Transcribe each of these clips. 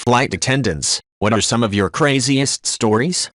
Flight attendants, what are some of your craziest stories?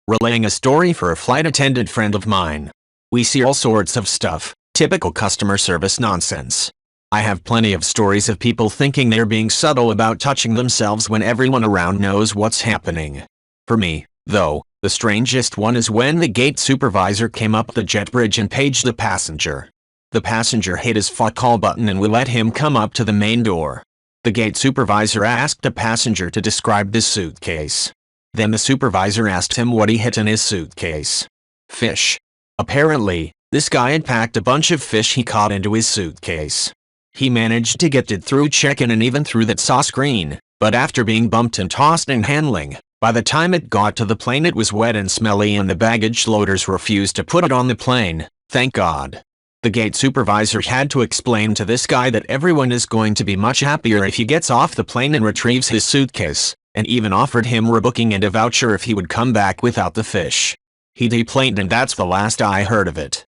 Relaying a story for a flight attendant friend of mine. We see all sorts of stuff, typical customer service nonsense. I have plenty of stories of people thinking they're being subtle about touching themselves when everyone around knows what's happening. For me, though, the strangest one is when the gate supervisor came up the jet bridge and paged the passenger. The passenger hit his phone call button and we let him come up to the main door. The gate supervisor asked the passenger to describe this suitcase. Then the supervisor asked him what he hit in his suitcase. Fish. Apparently, this guy had packed a bunch of fish he caught into his suitcase. He managed to get it through check-in and even through that saw screen, but after being bumped and tossed in handling, by the time it got to the plane it was wet and smelly and the baggage loaders refused to put it on the plane, thank God. The gate supervisor had to explain to this guy that everyone is going to be much happier if he gets off the plane and retrieves his suitcase, and even offered him rebooking and a voucher if he would come back without the fish. He deplaned and that's the last I heard of it.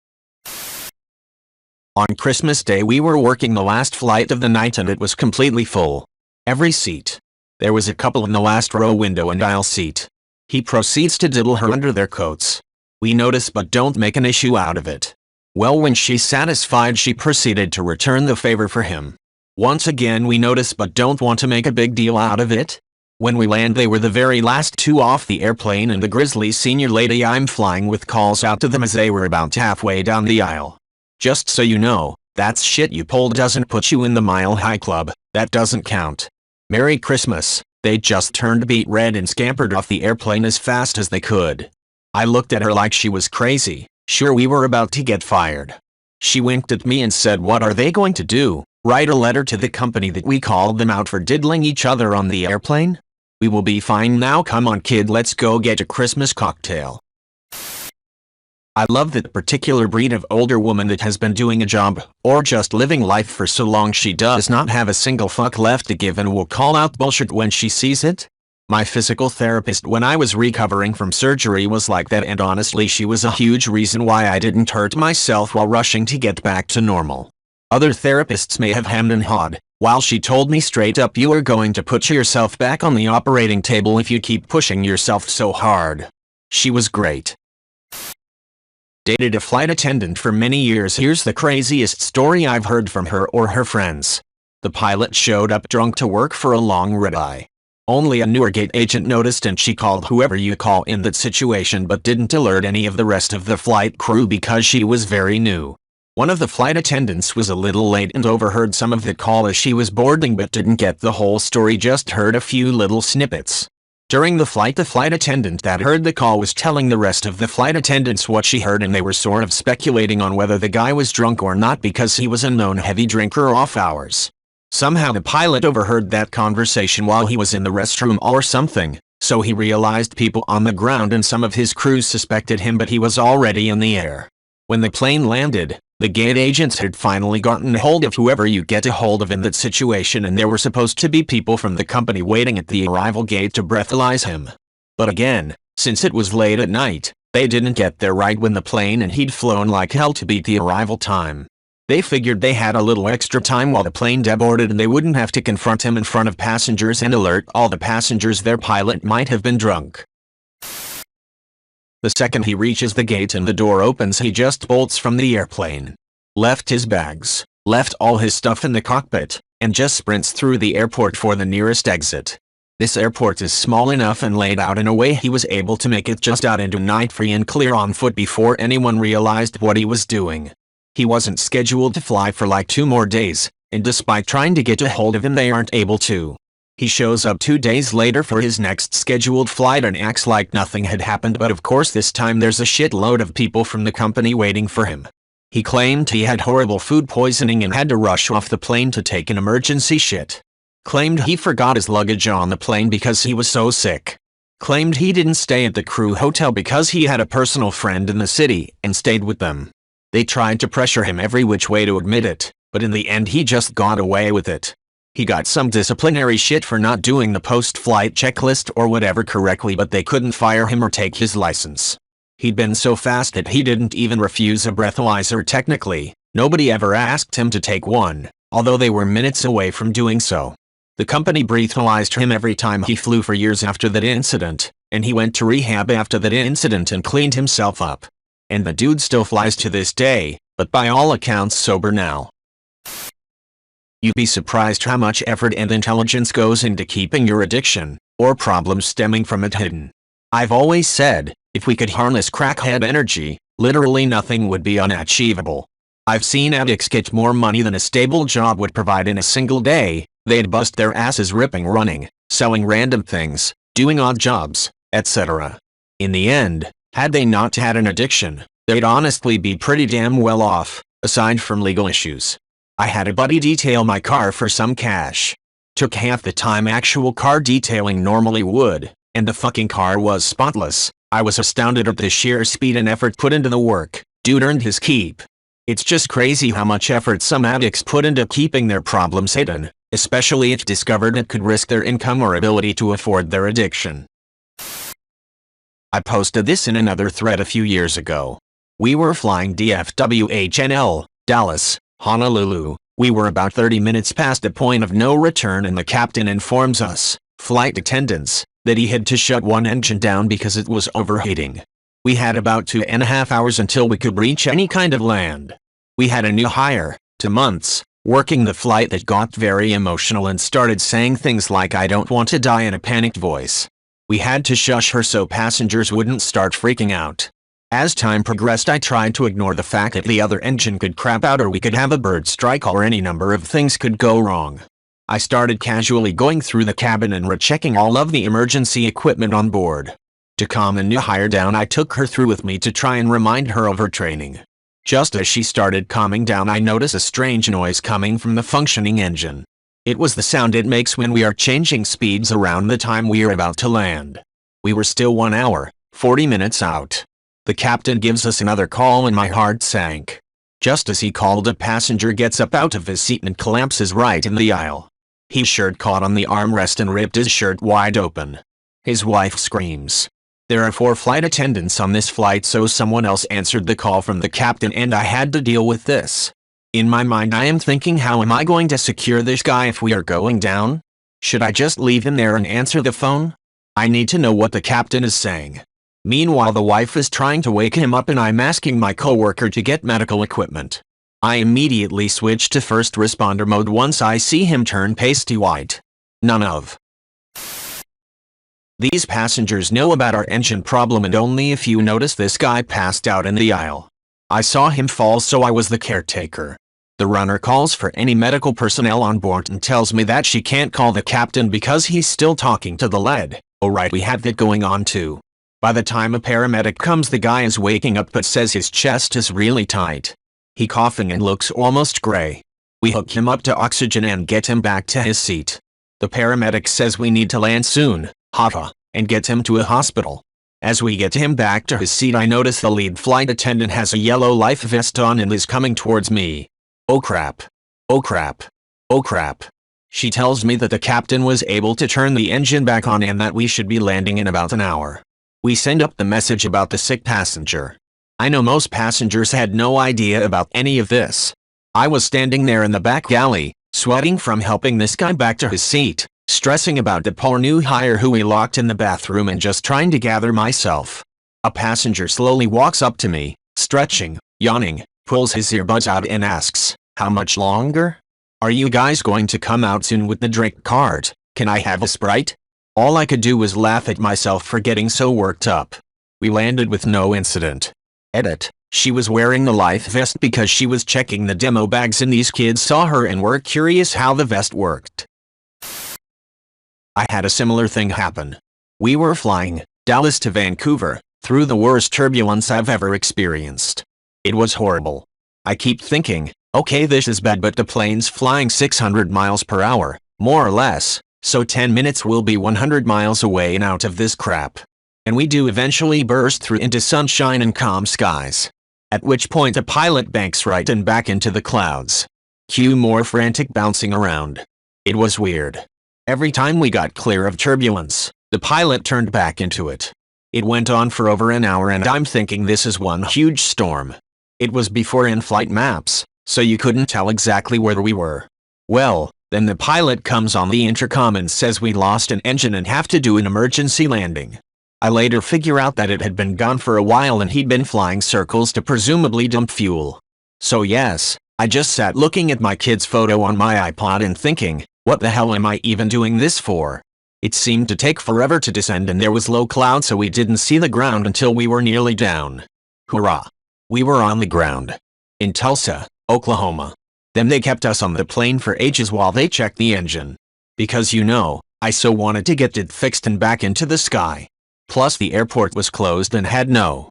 On Christmas Day we were working the last flight of the night and it was completely full. Every seat. There was a couple in the last row window and aisle seat. He proceeds to diddle her under their coats. We notice but don't make an issue out of it. Well, when she's satisfied she proceeded to return the favor for him. Once again we notice but don't want to make a big deal out of it. When we land they were the very last two off the airplane and the grizzly senior lady I'm flying with calls out to them as they were about halfway down the aisle. Just so you know, that's shit you pulled doesn't put you in the Mile High Club, that doesn't count. Merry Christmas. They just turned beet red and scampered off the airplane as fast as they could. I looked at her like she was crazy. Sure, we were about to get fired. She winked at me and said, what are they going to do? Write a letter to the company that we called them out for diddling each other on the airplane? We will be fine now, come on kid, let's go get a Christmas cocktail. I love that particular breed of older woman that has been doing a job, or just living life for so long she does not have a single fuck left to give and will call out bullshit when she sees it. My physical therapist when I was recovering from surgery was like that, and honestly she was a huge reason why I didn't hurt myself while rushing to get back to normal. Other therapists may have hemmed and hawed, while she told me straight up, you are going to put yourself back on the operating table if you keep pushing yourself so hard. She was great. Dated a flight attendant for many years. Here's the craziest story I've heard from her or her friends. The pilot showed up drunk to work for a long red-eye. Only a newer gate agent noticed and she called whoever you call in that situation but didn't alert any of the rest of the flight crew because she was very new. One of the flight attendants was a little late and overheard some of the call as she was boarding but didn't get the whole story, just heard a few little snippets. During the flight attendant that heard the call was telling the rest of the flight attendants what she heard and they were sort of speculating on whether the guy was drunk or not because he was a known heavy drinker off hours. Somehow the pilot overheard that conversation while he was in the restroom or something, so he realized people on the ground and some of his crew suspected him, but he was already in the air. When the plane landed, the gate agents had finally gotten a hold of whoever you get a hold of in that situation, and there were supposed to be people from the company waiting at the arrival gate to breathalyze him. But again, since it was late at night, they didn't get there right when the plane and he'd flown like hell to beat the arrival time. They figured they had a little extra time while the plane deboarded and they wouldn't have to confront him in front of passengers and alert all the passengers their pilot might have been drunk. The second he reaches the gate and the door opens, he just bolts from the airplane. Left his bags, left all his stuff in the cockpit, and just sprints through the airport for the nearest exit. This airport is small enough and laid out in a way he was able to make it just out into night free and clear on foot before anyone realized what he was doing. He wasn't scheduled to fly for like 2 more days, and despite trying to get a hold of him they aren't able to. He shows up 2 days later for his next scheduled flight and acts like nothing had happened, but of course this time there's a shitload of people from the company waiting for him. He claimed he had horrible food poisoning and had to rush off the plane to take an emergency shit. Claimed he forgot his luggage on the plane because he was so sick. Claimed he didn't stay at the crew hotel because he had a personal friend in the city and stayed with them. They tried to pressure him every which way to admit it, but in the end he just got away with it. He got some disciplinary shit for not doing the post-flight checklist or whatever correctly, but they couldn't fire him or take his license. He'd been so fast that he didn't even refuse a breathalyzer technically. Nobody ever asked him to take one, although they were minutes away from doing so. The company brutalized him every time he flew for years after that incident, and he went to rehab after that incident and cleaned himself up. And the dude still flies to this day, but by all accounts sober now. You'd be surprised how much effort and intelligence goes into keeping your addiction, or problems stemming from it, hidden. I've always said, if we could harness crackhead energy, literally nothing would be unachievable. I've seen addicts get more money than a stable job would provide in a single day. They'd bust their asses ripping, running, selling random things, doing odd jobs, etc. In the end, had they not had an addiction, they'd honestly be pretty damn well off, aside from legal issues. I had a buddy detail my car for some cash. Took half the time actual car detailing normally would, and the fucking car was spotless. I was astounded at the sheer speed and effort put into the work. Dude earned his keep. It's just crazy how much effort some addicts put into keeping their problems hidden, especially if discovered it could risk their income or ability to afford their addiction. I posted this in another thread a few years ago. We were flying DFWHNL, Dallas, Honolulu. We were about 30 minutes past the point of no return and the captain informs us, flight attendants, that he had to shut one engine down because it was overheating. We had about 2.5 hours until we could reach any kind of land. We had a new hire, 2 months, working the flight that got very emotional and started saying things like "I don't want to die" in a panicked voice. We had to shush her so passengers wouldn't start freaking out. As time progressed, I tried to ignore the fact that the other engine could crap out or we could have a bird strike or any number of things could go wrong. I started casually going through the cabin and rechecking all of the emergency equipment on board. To calm the new hire down, I took her through with me to try and remind her of her training. Just as she started calming down, I noticed a strange noise coming from the functioning engine. It was the sound it makes when we are changing speeds around the time we are about to land. We were still 1 hour, 40 minutes out. The captain gives us another call and my heart sank. Just as he called, a passenger gets up out of his seat and collapses right in the aisle. His shirt caught on the armrest and ripped his shirt wide open. His wife screams. There are 4 flight attendants on this flight, so someone else answered the call from the captain and I had to deal with this. In my mind I am thinking, how am I going to secure this guy if we are going down? Should I just leave him there and answer the phone? I need to know what the captain is saying. Meanwhile, the wife is trying to wake him up and I'm asking my coworker to get medical equipment. I immediately switch to first responder mode once I see him turn pasty white. None of these passengers know about our engine problem and only a few notice this guy passed out in the aisle. I saw him fall, so I was the caretaker. The runner calls for any medical personnel on board and tells me that she can't call the captain because he's still talking to the lead. Oh right, we had that going on too. By the time a paramedic comes, the guy is waking up but says his chest is really tight. He coughing and looks almost gray. We hook him up to oxygen and get him back to his seat. The paramedic says we need to land soon, and get him to a hospital. As we get him back to his seat, I notice the lead flight attendant has a yellow life vest on and is coming towards me. Oh crap. Oh crap. Oh crap. She tells me that the captain was able to turn the engine back on and that we should be landing in about an hour. We send up the message about the sick passenger. I know most passengers had no idea about any of this. I was standing there in the back galley, sweating from helping this guy back to his seat, stressing about the poor new hire who we locked in the bathroom and just trying to gather myself. A passenger slowly walks up to me, stretching, yawning, pulls his earbuds out and asks, "How much longer? Are you guys going to come out soon with the drink cart? Can I have a Sprite?" All I could do was laugh at myself for getting so worked up. We landed with no incident. Edit. She was wearing the life vest because she was checking the demo bags and these kids saw her and were curious how the vest worked. I had a similar thing happen. We were flying Dallas to Vancouver through the worst turbulence I've ever experienced. It was horrible. I keep thinking, okay, this is bad, but the plane's flying 600 miles per hour, more or less, so 10 minutes will be 100 miles away and out of this crap. And we do eventually burst through into sunshine and calm skies. At which point a pilot banks right and back into the clouds. Cue more frantic bouncing around. It was weird. Every time we got clear of turbulence, the pilot turned back into it. It went on for over an hour and I'm thinking this is one huge storm. It was before in-flight maps, so you couldn't tell exactly where we were. Well, Then the pilot comes on the intercom and says we lost an engine and have to do an emergency landing. I later figure out that it had been gone for a while and he'd been flying circles to presumably dump fuel. So yes, I just sat looking at my kid's photo on my iPod and thinking, what the hell am I even doing this for? It seemed to take forever to descend and there was low cloud so we didn't see the ground until we were nearly down. Hurrah! We were on the ground. In Tulsa, Oklahoma. Then they kept us on the plane for ages while they checked the engine. Because I so wanted to get it fixed and back into the sky. Plus the airport was closed and had no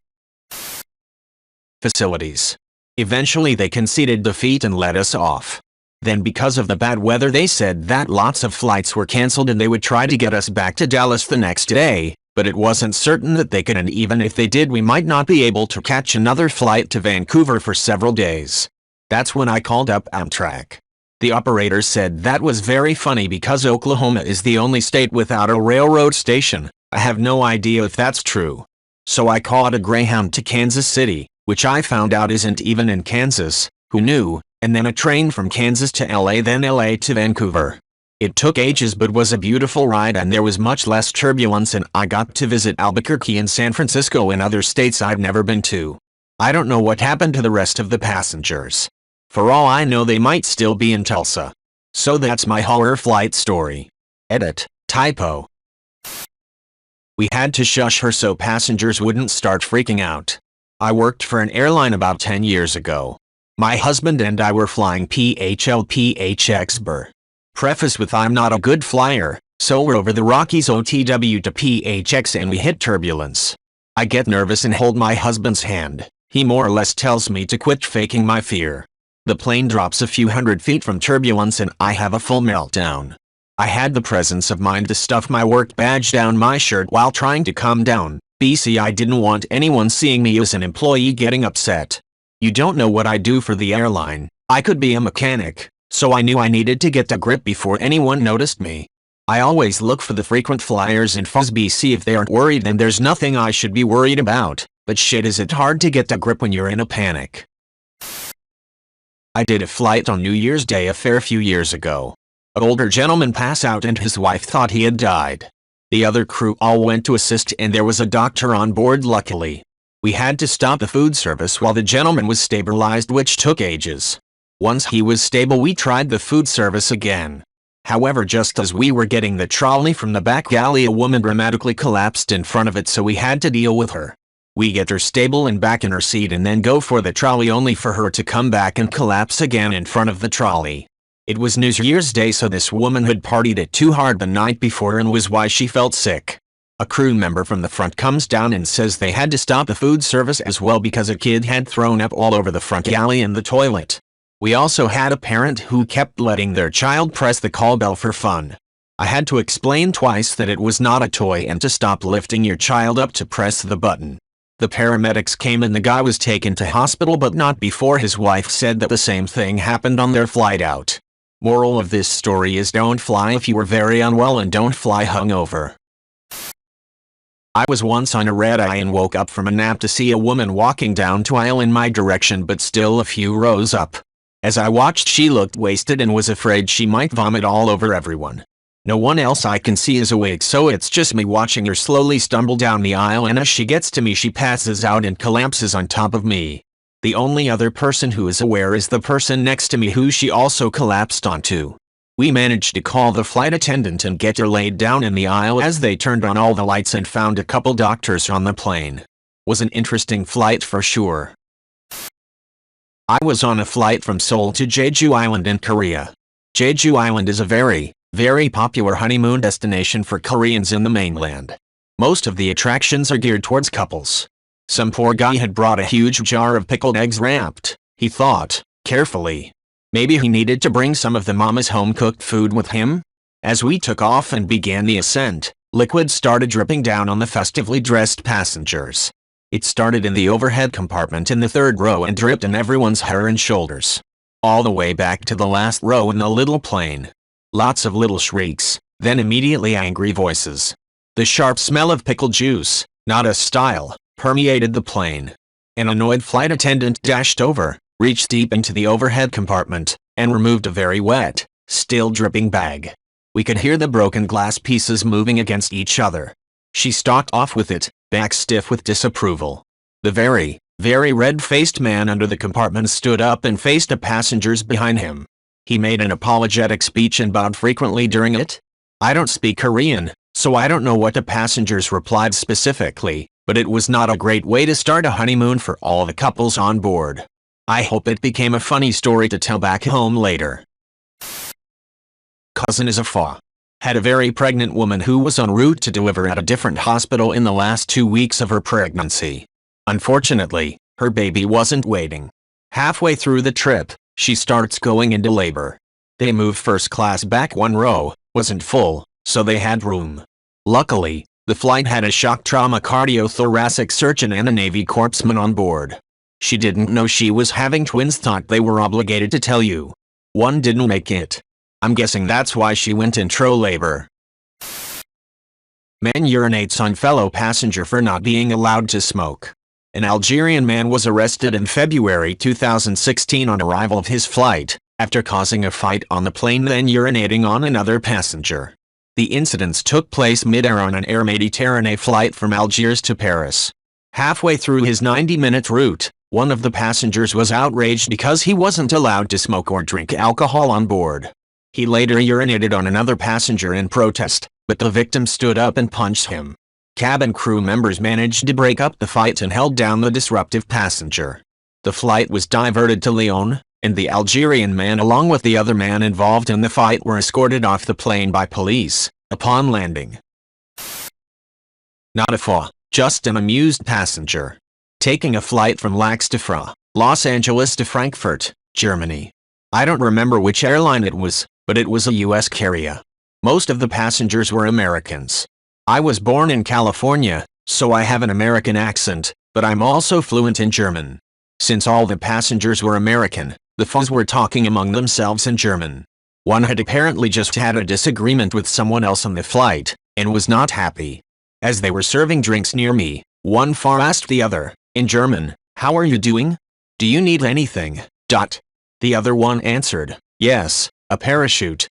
facilities. Eventually they conceded defeat and let us off. Then because of the bad weather they said that lots of flights were cancelled and they would try to get us back to Dallas the next day, but it wasn't certain that they could, and even if they did we might not be able to catch another flight to Vancouver for several days. That's when I called up Amtrak. The operator said that was very funny because Oklahoma is the only state without a railroad station. I have no idea if that's true. So I called a Greyhound to Kansas City, which I found out isn't even in Kansas, who knew, and then a train from Kansas to LA, then LA to Vancouver. It took ages but was a beautiful ride and there was much less turbulence and I got to visit Albuquerque and San Francisco and other states I'd never been to. I don't know what happened to the rest of the passengers. For all I know they might still be in Tulsa. So that's my horror flight story. Edit, typo. We had to shush her so passengers wouldn't start freaking out. I worked for an airline about 10 years ago. My husband and I were flying PHL-PHX-BR. Preface with I'm not a good flyer, so we're over the Rockies OTW to PHX and we hit turbulence. I get nervous and hold my husband's hand. He more or less tells me to quit faking my fear. The plane drops a few hundred feet from turbulence and I have a full meltdown. I had the presence of mind to stuff my work badge down my shirt while trying to calm down. BC, I didn't want anyone seeing me as an employee getting upset. You don't know what I do for the airline. I could be a mechanic, so I knew I needed to get a grip before anyone noticed me. I always look for the frequent flyers and fuzz BC if they aren't worried, then there's nothing I should be worried about, but shit is it hard to get a grip when you're in a panic. I did a flight on New Year's Day a fair few years ago. An older gentleman passed out and his wife thought he had died. The other crew all went to assist and there was a doctor on board luckily. We had to stop the food service while the gentleman was stabilized, which took ages. Once he was stable we tried the food service again. However, just as we were getting the trolley from the back alley a woman dramatically collapsed in front of it, so we had to deal with her. We get her stable and back in her seat and then go for the trolley only for her to come back and collapse again in front of the trolley. It was New Year's Day, so this woman had partied it too hard the night before and was why she felt sick. A crew member from the front comes down and says they had to stop the food service as well because a kid had thrown up all over the front alley and the toilet. We also had a parent who kept letting their child press the call bell for fun. I had to explain twice that it was not a toy and to stop lifting your child up to press the button. The paramedics came and the guy was taken to hospital, but not before his wife said that the same thing happened on their flight out. Moral of this story is don't fly if you are very unwell and don't fly hungover. I was once on a red eye and woke up from a nap to see a woman walking down to aisle in my direction but still a few rows up. As I watched, she looked wasted and was afraid she might vomit all over everyone. No one else I can see is awake, so it's just me watching her slowly stumble down the aisle, and as she gets to me she passes out and collapses on top of me. The only other person who is aware is the person next to me, who she also collapsed onto. We managed to call the flight attendant and get her laid down in the aisle as they turned on all the lights and found a couple doctors on the plane. Was an interesting flight for sure. I was on a flight from Seoul to Jeju Island in Korea. Jeju Island is a very popular honeymoon destination for Koreans in the mainland. Most of the attractions are geared towards couples. Some poor guy had brought a huge jar of pickled eggs wrapped, he thought, carefully. Maybe he needed to bring some of the mama's home-cooked food with him? As we took off and began the ascent, liquid started dripping down on the festively dressed passengers. It started in the overhead compartment in the third row and dripped in everyone's hair and shoulders. All the way back to the last row in the little plane. Lots of little shrieks, then immediately angry voices. The sharp smell of pickled juice, not a style, permeated the plane. An annoyed flight attendant dashed over, reached deep into the overhead compartment, and removed a very wet, still dripping bag. We could hear the broken glass pieces moving against each other. She stalked off with it, back stiff with disapproval. The very red-faced man under the compartment stood up and faced the passengers behind him. He made an apologetic speech and bowed frequently during it. I don't speak Korean, so I don't know what the passengers replied specifically, but it was not a great way to start a honeymoon for all the couples on board. I hope it became a funny story to tell back home later. Cousin is a fa. Had a very pregnant woman who was en route to deliver at a different hospital in the last 2 weeks of her pregnancy. Unfortunately, her baby wasn't waiting. Halfway through the trip, she starts going into labor. They moved first class back 1 row, wasn't full, so they had room. Luckily, the flight had a shock trauma cardiothoracic surgeon and a Navy corpsman on board. She didn't know she was having twins, thought they were obligated to tell you. One didn't make it. I'm guessing that's why she went intro labor. Man urinates on fellow passenger for not being allowed to smoke. An Algerian man was arrested in February 2016 on arrival of his flight, after causing a fight on the plane then urinating on another passenger. The incidents took place mid-air on an Air Méditerranée flight from Algiers to Paris. Halfway through his 90-minute route, one of the passengers was outraged because he wasn't allowed to smoke or drink alcohol on board. He later urinated on another passenger in protest, but the victim stood up and punched him. Cabin crew members managed to break up the fight and held down the disruptive passenger. The flight was diverted to Lyon, and the Algerian man along with the other man involved in the fight were escorted off the plane by police upon landing. Not a fa, just an amused passenger. Taking a flight from Lax to Fra, Los Angeles to Frankfurt, Germany. I don't remember which airline it was, but it was a U.S. carrier. Most of the passengers were Americans. I was born in California, so I have an American accent, but I'm also fluent in German. Since all the passengers were American, the FAs were talking among themselves in German. One had apparently just had a disagreement with someone else on the flight, and was not happy. As they were serving drinks near me, one FA asked the other, in German, "How are you doing? Do you need anything?" The other one answered, "Yes, a parachute."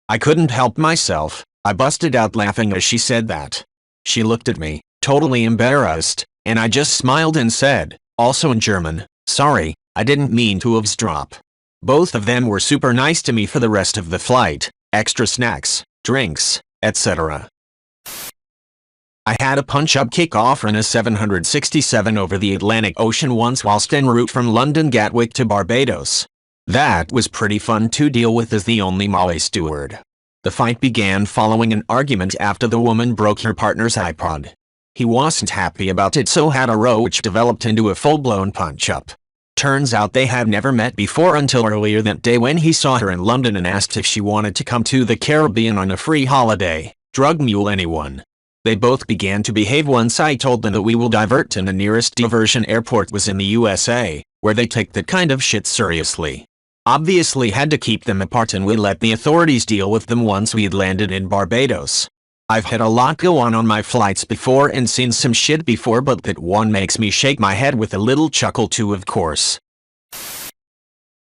I couldn't help myself, I busted out laughing as she said that. She looked at me, totally embarrassed, and I just smiled and said, also in German, "Sorry, I didn't mean to eavesdrop." Both of them were super nice to me for the rest of the flight, extra snacks, drinks, etc. I had a punch-up kick-off in a 767 over the Atlantic Ocean once whilst en route from London Gatwick to Barbados. That was pretty fun to deal with as the only Malay steward. The fight began following an argument after the woman broke her partner's iPod. He wasn't happy about it, so had a row which developed into a full-blown punch-up. Turns out they had never met before until earlier that day when he saw her in London and asked if she wanted to come to the Caribbean on a free holiday. Drug mule anyone? They both began to behave once I told them that we will divert to the nearest diversion airport was in the USA, where they take that kind of shit seriously. Obviously had to keep them apart and we let the authorities deal with them once we'd landed in Barbados. I've had a lot go on my flights before and seen some shit before, but that one makes me shake my head with a little chuckle too, of course.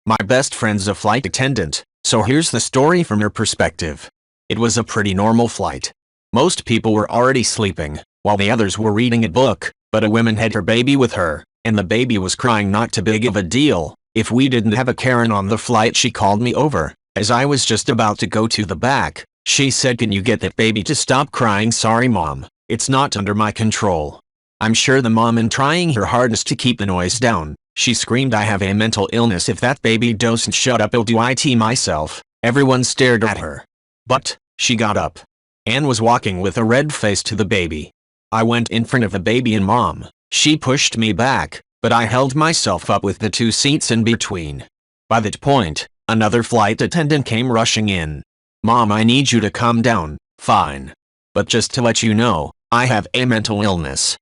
My best friend's a flight attendant, so here's the story from her perspective. It was a pretty normal flight. Most people were already sleeping, while the others were reading a book, but a woman had her baby with her, and the baby was crying. Not too big of a deal. If we didn't have a Karen on the flight, she called me over. As I was just about to go to the back, she said, "Can you get that baby to stop crying? Sorry mom, it's not under my control." I'm sure the mom, in trying her hardest to keep the noise down, she screamed, "I have a mental illness. If that baby doesn't shut up, I'll do it myself." Everyone stared at her. But she got up and was walking with a red face to the baby. I went in front of the baby and mom. She pushed me back, but I held myself up with the 2 seats in between. By that point, another flight attendant came rushing in. "Mom, I need you to calm down." "Fine. But just to let you know, I have a mental illness."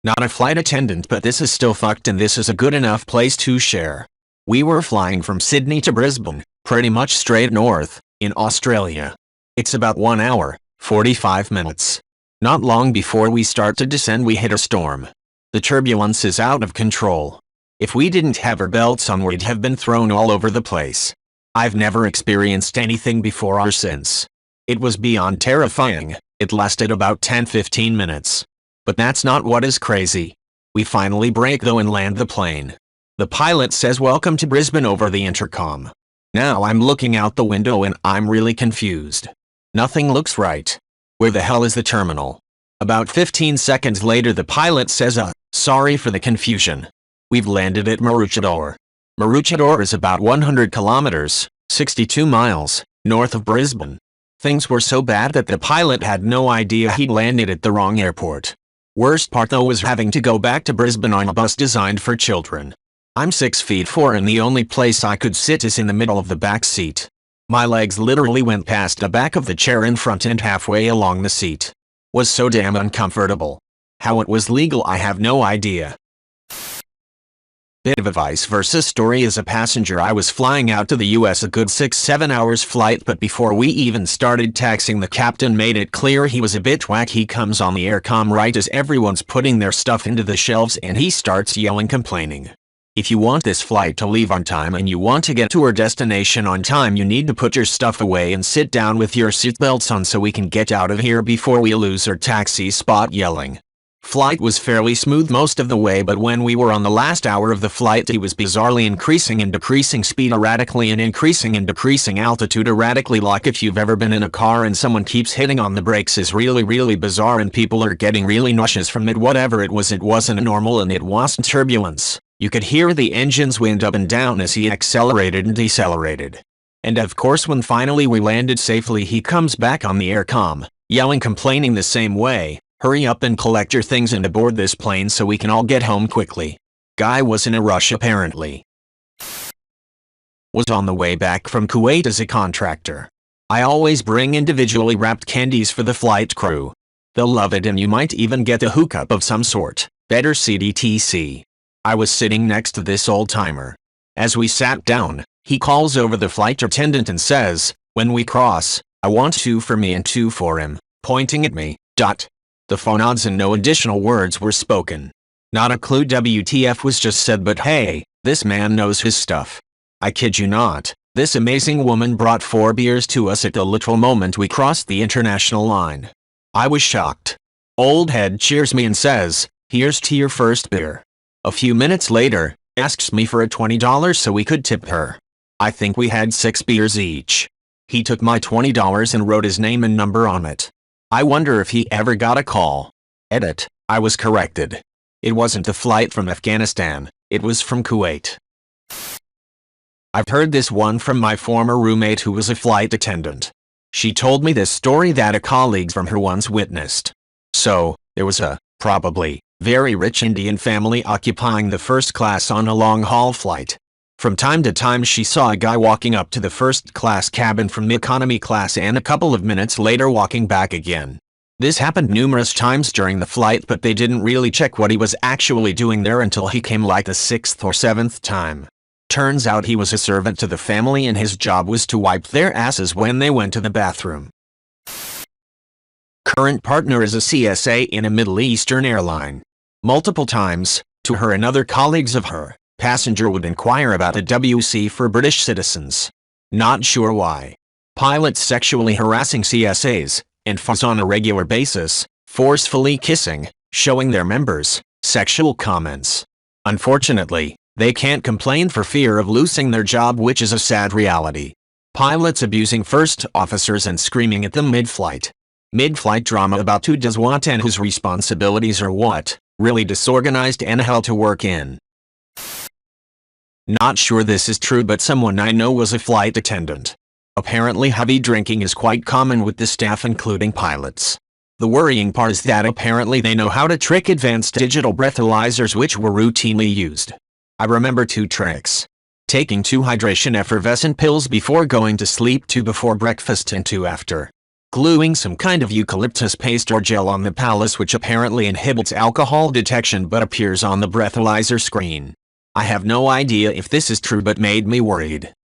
Not a flight attendant, but this is still fucked, and this is a good enough place to share. We were flying from Sydney to Brisbane, pretty much straight north, in Australia. It's about 1 hour, 45 minutes. Not long before we start to descend, we hit a storm. The turbulence is out of control. If we didn't have our belts on, we'd have been thrown all over the place. I've never experienced anything before or since. It was beyond terrifying. It lasted about 10-15 minutes. But that's not what is crazy. We finally break though and land the plane. The pilot says welcome to Brisbane over the intercom. Now I'm looking out the window and I'm really confused. Nothing looks right. Where the hell is the terminal? About 15 seconds later the pilot says sorry for the confusion. We've landed at Maroochydore. Maroochydore is about 100 kilometers, 62 miles, north of Brisbane. Things were so bad that the pilot had no idea he'd landed at the wrong airport. Worst part though was having to go back to Brisbane on a bus designed for children. I'm 6'4" and the only place I could sit is in the middle of the back seat. My legs literally went past the back of the chair in front and halfway along the seat. Was so damn uncomfortable. How it was legal I have no idea. Bit of a vice versa story. As a passenger I was flying out to the US a good 6-7 hours flight, but before we even started taxiing the captain made it clear he was a bit whack. He comes on the aircom right as everyone's putting their stuff into the shelves and he starts yelling, complaining. If you want this flight to leave on time and you want to get to our destination on time, you need to put your stuff away and sit down with your seatbelts on so we can get out of here before we lose our taxi spot. Yelling. Flight was fairly smooth most of the way, but when we were on the last hour of the flight he was bizarrely increasing and decreasing speed erratically and increasing and decreasing altitude erratically. Like if you've ever been in a car and someone keeps hitting on the brakes is really bizarre and people are getting really nauseous from it. Whatever it wasn't normal and it wasn't turbulence. You could hear the engines wind up and down as he accelerated and decelerated. And of course when finally we landed safely he comes back on the aircom, yelling, complaining the same way. Hurry up and collect your things and aboard this plane so we can all get home quickly. Guy was in a rush apparently. Was on the way back from Kuwait as a contractor. I always bring individually wrapped candies for the flight crew. They'll love it and you might even get a hookup of some sort. Better CDTC. I was sitting next to this old-timer. As we sat down, he calls over the flight attendant and says, when we cross, I want 2 for me and 2 for him, pointing at me. The phone odds and no additional words were spoken. Not a clue WTF was just said, but hey, this man knows his stuff. I kid you not, this amazing woman brought 4 beers to us at the literal moment we crossed the international line. I was shocked. Old head cheers me and says, here's to your first beer. A few minutes later, asks me for a $20 so we could tip her. I think we had 6 beers each. He took my $20 and wrote his name and number on it. I wonder if he ever got a call. Edit, I was corrected. It wasn't the flight from Afghanistan, it was from Kuwait. I've heard this one from my former roommate who was a flight attendant. She told me this story that a colleague from her once witnessed. So, there was a, probably, very rich Indian family occupying the first class on a long-haul flight. From time to time she saw a guy walking up to the first-class cabin from the economy class and a couple of minutes later walking back again. This happened numerous times during the flight, but they didn't really check what he was actually doing there until he came like the 6th or 7th time. Turns out he was a servant to the family and his job was to wipe their asses when they went to the bathroom. Current partner is a CSA in a Middle Eastern airline. Multiple times, to her and other colleagues of her, passenger would inquire about a WC for British citizens. Not sure why. Pilots sexually harassing CSAs, and FAs on a regular basis, forcefully kissing, showing their members, sexual comments. Unfortunately, they can't complain for fear of losing their job, which is a sad reality. Pilots abusing first officers and screaming at them mid-flight. Mid-flight drama about who does what and whose responsibilities are what. Really disorganized and hell to work in. Not sure this is true, but someone I know was a flight attendant. Apparently heavy drinking is quite common with the staff, including pilots. The worrying part is that apparently they know how to trick advanced digital breathalyzers which were routinely used. I remember 2 tricks. Taking 2 hydration effervescent pills before going to sleep, 2 before breakfast and 2 after. Gluing some kind of eucalyptus paste or gel on the palace which apparently inhibits alcohol detection but appears on the breathalyzer screen. I have no idea if this is true, but made me worried.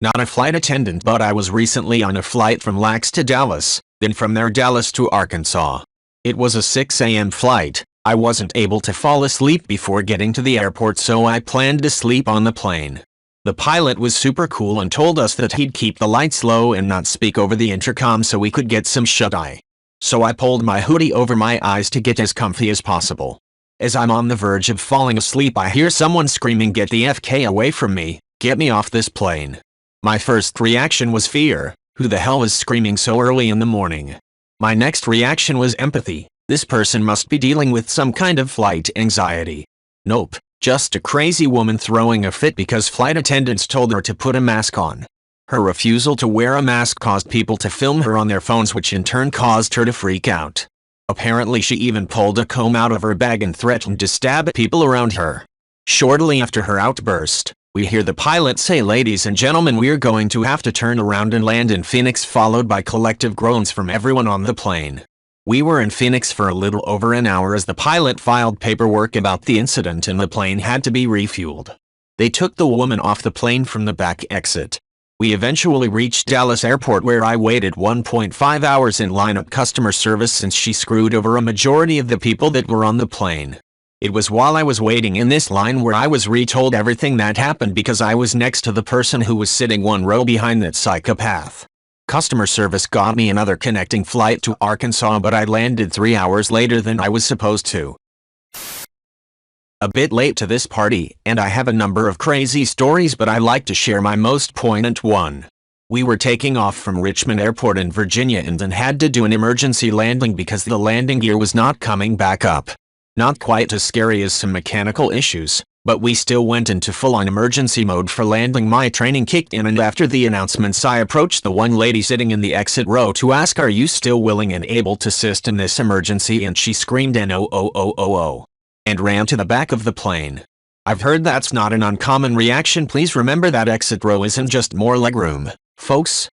Not a flight attendant, but I was recently on a flight from Lax to Dallas, then from there Dallas to Arkansas. It was a 6 a.m. flight. I wasn't able to fall asleep before getting to the airport, so I planned to sleep on the plane. The pilot was super cool and told us that he'd keep the lights low and not speak over the intercom so we could get some shut-eye. So I pulled my hoodie over my eyes to get as comfy as possible. As I'm on the verge of falling asleep, I hear someone screaming, "Get the FK away from me, get me off this plane." My first reaction was fear. Who the hell was screaming so early in the morning? My next reaction was empathy. This person must be dealing with some kind of flight anxiety. Nope, just a crazy woman throwing a fit because flight attendants told her to put a mask on. Her refusal to wear a mask caused people to film her on their phones, which in turn caused her to freak out. Apparently she even pulled a comb out of her bag and threatened to stab people around her. Shortly after her outburst, we hear the pilot say, "Ladies and gentlemen, we're going to have to turn around and land in Phoenix," followed by collective groans from everyone on the plane. We were in Phoenix for a little over an hour as the pilot filed paperwork about the incident and the plane had to be refueled. They took the woman off the plane from the back exit. We eventually reached Dallas Airport, where I waited 1.5 hours in line at customer service since she screwed over a majority of the people that were on the plane. It was while I was waiting in this line where I was retold everything that happened because I was next to the person who was sitting one row behind that psychopath. Customer service got me another connecting flight to Arkansas, but I landed 3 hours later than I was supposed to. A bit late to this party, and I have a number of crazy stories, but I like to share my most poignant one. We were taking off from Richmond Airport in Virginia and then had to do an emergency landing because the landing gear was not coming back up. Not quite as scary as some mechanical issues, but we still went into full-on emergency mode for landing. My training kicked in, and after the announcements I approached the one lady sitting in the exit row to ask, "Are you still willing and able to assist in this emergency?" And she screamed "No," and ran to the back of the plane. I've heard that's not an uncommon reaction. Please remember that exit row isn't just more legroom, folks.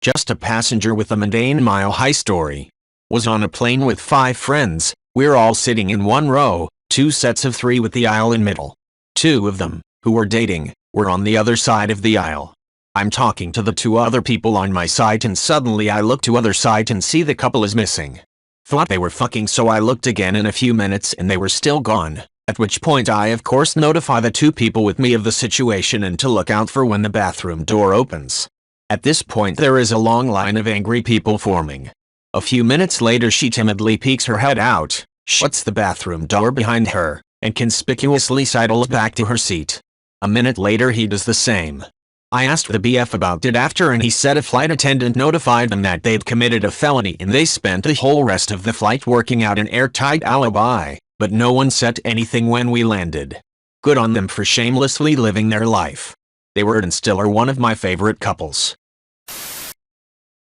Just a passenger with a mundane Mile High story. Was on a plane with 5 friends. We're all sitting in one row, 2 sets of 3 with the aisle in middle. 2 of them, who were dating, were on the other side of the aisle. I'm talking to the 2 other people on my side, and suddenly I look to other side and see the couple is missing. Thought they were fucking, so I looked again in a few minutes and they were still gone, at which point I of course notify the 2 people with me of the situation and to look out for when the bathroom door opens. At this point there is a long line of angry people forming. A few minutes later she timidly peeks her head out, shuts the bathroom door behind her, and conspicuously sidles back to her seat. A minute later he does the same. I asked the BF about it after, and he said a flight attendant notified them that they'd committed a felony and they spent the whole rest of the flight working out an airtight alibi, but no one said anything when we landed. Good on them for shamelessly living their life. They were and still are one of my favorite couples.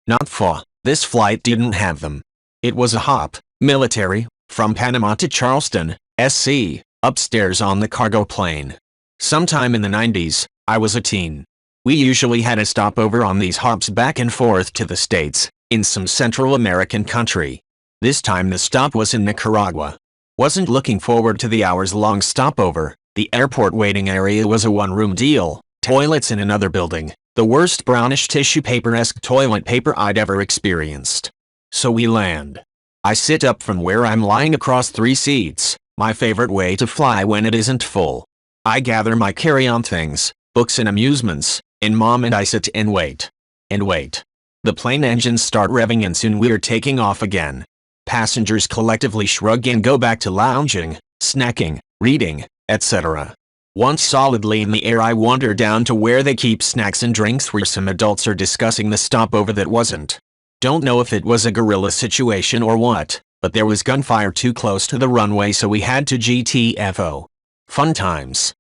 Not fa. This flight didn't have them. It was a hop, military, from Panama to Charleston, SC, upstairs on the cargo plane. Sometime in the 90s, I was a teen. We usually had a stopover on these hops back and forth to the States, in some Central American country. This time the stop was in Nicaragua. Wasn't looking forward to the hours-long stopover. The airport waiting area was a one-room deal, toilets in another building, the worst brownish tissue paper-esque toilet paper I'd ever experienced. So we land. I sit up from where I'm lying across 3 seats, my favorite way to fly when it isn't full. I gather my carry-on things, books and amusements, and Mom and I sit and wait. And wait. The plane engines start revving and soon we're taking off again. Passengers collectively shrug and go back to lounging, snacking, reading, etc. Once solidly in the air I wander down to where they keep snacks and drinks where some adults are discussing the stopover that wasn't. Don't know if it was a guerrilla situation or what, but there was gunfire too close to the runway so we had to GTFO. Fun times.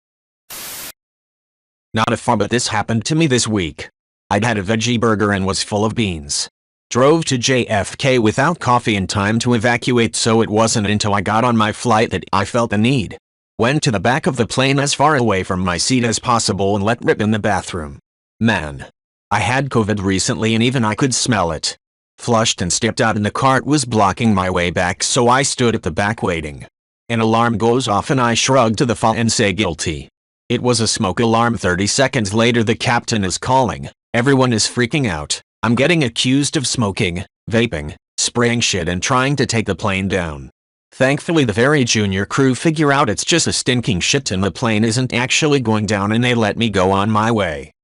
Not a far, but this happened to me this week. I'd had a veggie burger and was full of beans. Drove to JFK without coffee in time to evacuate, so it wasn't until I got on my flight that I felt the need. Went to the back of the plane as far away from my seat as possible and let rip in the bathroom. Man. I had COVID recently and even I could smell it. Flushed and stepped out and the cart was blocking my way back, so I stood at the back waiting. An alarm goes off and I shrug to the fall and say guilty. It was a smoke alarm. 30 seconds later the captain is calling. Everyone is freaking out. I'm getting accused of smoking, vaping, spraying shit and trying to take the plane down. Thankfully the very junior crew figure out it's just a stinking shit and the plane isn't actually going down and they let me go on my way.